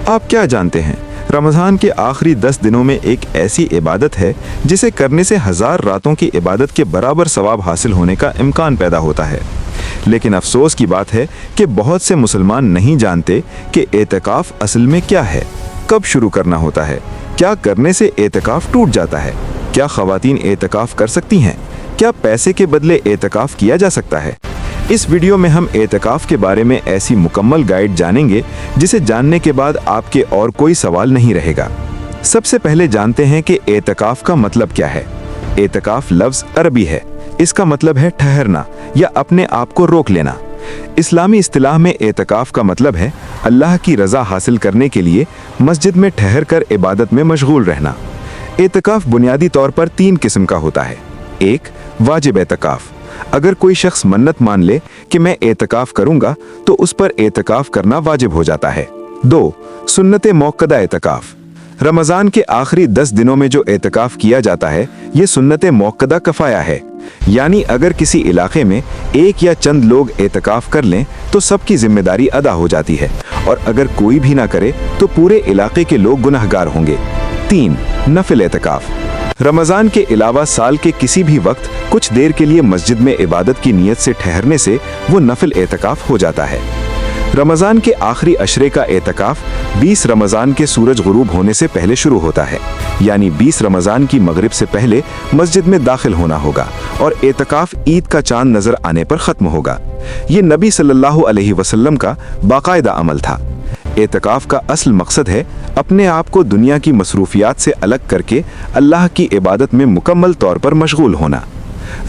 आप क्या जानते हैं, रमज़ान के आखिरी 10 दिनों में एक ऐसी इबादत है जिसे करने से 1000 रातों की इबादत के बराबर सवाब हासिल होने का इम्कान पैदा होता है। लेकिन अफसोस की बात है कि बहुत से मुसलमान नहीं जानते कि एतकाफ़ असल में क्या है, कब शुरू करना होता है, क्या करने से एतकाफ़ टूट जाता है, क्या ख़वातीन एतकाफ़ कर सकती हैं, क्या पैसे के बदले एतकाफ़ किया जा सकता है। इस वीडियो में हम एतकाफ़ के बारे में ऐसी मुकम्मल गाइड जानेंगे जिसे जानने के बाद आपके और कोई सवाल नहीं रहेगा। सबसे पहले जानते हैं कि एतकाफ़ का मतलब क्या है। एतकाफ़ लफ्ज़ अरबी है, इसका मतलब है ठहरना या अपने आप को रोक लेना। इस्लामी इस्तिलाह में एतकाफ़ का मतलब है अल्लाह की रज़ा हासिल करने के लिए मस्जिद में ठहर कर इबादत में मशगूल रहना। एतकाफ़ बुनियादी तौर पर 3 किस्म का होता है। एक, वाजिब एतकाफ़। अगर कोई शख्स मन्नत मान ले कि मैं एतकाफ़ करूंगा तो उस पर एतकाफ़ करना वाजिब हो जाता है। 2, सुन्नत मौक़दा एतकाफ़। रमज़ान के आखिरी 10 दिनों में जो एतकाफ़ किया जाता है ये सुन्नत मौक़दा कफ़ाया है, यानी अगर किसी इलाके में एक या चंद लोग एतकाफ़ कर लें तो सबकी जिम्मेदारी अदा हो जाती है, और अगर कोई भी ना करे तो पूरे इलाके के लोग गुनहगार होंगे। 3, नफिल एतकाफ़। रमज़ान के अलावा साल के किसी भी वक्त कुछ देर के लिए मस्जिद में इबादत की नीयत से ठहरने से वो नफिल एतकाफ़ हो जाता है। रमज़ान के आखिरी अशरे का एतकाफ़ 20 रमज़ान के सूरज गुरूब होने से पहले शुरू होता है, यानी 20 रमज़ान की मगरिब से पहले मस्जिद में दाखिल होना होगा और एतकाफ़ ईद का चांद नज़र आने पर ख़त्म होगा। ये नबी सल्लल्लाहु अलैहि वसल्लम का बाकायदा अमल था। एतकाफ़ का असल मकसद है अपने आप को दुनिया की मसरूफियात से अलग करके अल्लाह की इबादत में मुकम्मल तौर पर मशगूल होना।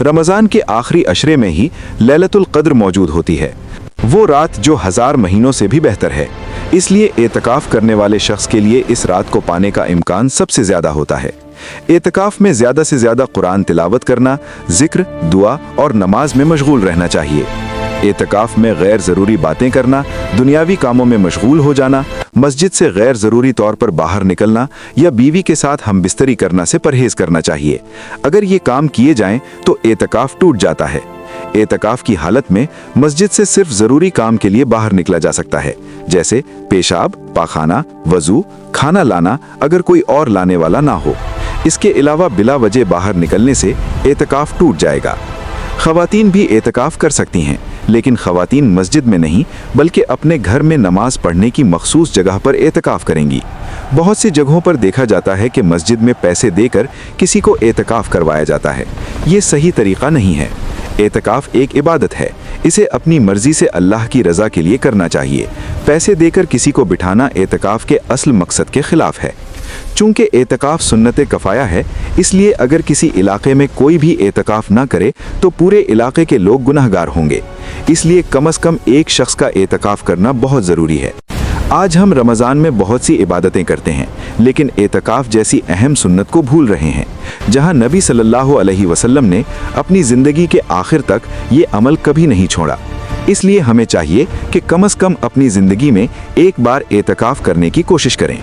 रमज़ान के आखिरी अशरे में ही लैलतुल क़द्र मौजूद होती है, वो रात जो 1000 महीनों से भी बेहतर है। इसलिए एतकाफ़ करने वाले शख्स के लिए इस रात को पाने का इम्कान सबसे ज़्यादा होता है। एतकाफ़ में ज़्यादा से ज़्यादा कुरान तिलावत करना, जिक्र, दुआ और नमाज में मशगूल रहना चाहिए। एतकाफ़ में गैर ज़रूरी बातें करना, दुनियावी कामों में मशगूल हो जाना, मस्जिद से गैर ज़रूरी तौर पर बाहर निकलना या बीवी के साथ हमबिस्तरी करना से परहेज़ करना चाहिए। अगर ये काम किए जाएं तो एतकाफ़ टूट जाता है। एतकाफ़ की हालत में मस्जिद से सिर्फ ज़रूरी काम के लिए बाहर निकला जा सकता है, जैसे पेशाब, पाखाना, वज़ू, खाना लाना, अगर कोई और लाने वाला ना हो। इसके अलावा बिला वजह बाहर निकलने से एतकाफ़ टूट जाएगा। ख़वातीन भी एतकाफ़ कर सकती हैं, लेकिन ख़वातीन मस्जिद में नहीं बल्कि अपने घर में नमाज पढ़ने की मखसूस जगह पर एतकाफ़ करेंगी। बहुत सी जगहों पर देखा जाता है कि मस्जिद में पैसे देकर किसी को एतकाफ़ करवाया जाता है। ये सही तरीक़ा नहीं है। एतकाफ़ एक इबादत है, इसे अपनी मर्ज़ी से अल्लाह की रज़ा के लिए करना चाहिए। पैसे देकर किसी को बिठाना एतकाफ़ के असल मकसद के ख़िलाफ़ है। चूँकि एतकाफ़ सुन्नत कफ़ाया है, इसलिए अगर किसी इलाके में कोई भी एतकाफ़ ना करे तो पूरे इलाके के लोग गुनहगार होंगे। इसलिए कम से कम एक शख्स का एतकाफ़ करना बहुत ज़रूरी है। आज हम रमज़ान में बहुत सी इबादतें करते हैं, लेकिन एतकाफ़ जैसी अहम सुन्नत को भूल रहे हैं, जहां नबी सल्लल्लाहु अलैहि वसल्लम ने अपनी ज़िंदगी के आखिर तक ये अमल कभी नहीं छोड़ा। इसलिए हमें चाहिए कि कम से कम अपनी ज़िंदगी में एक बार एतकाफ़ करने की कोशिश करें।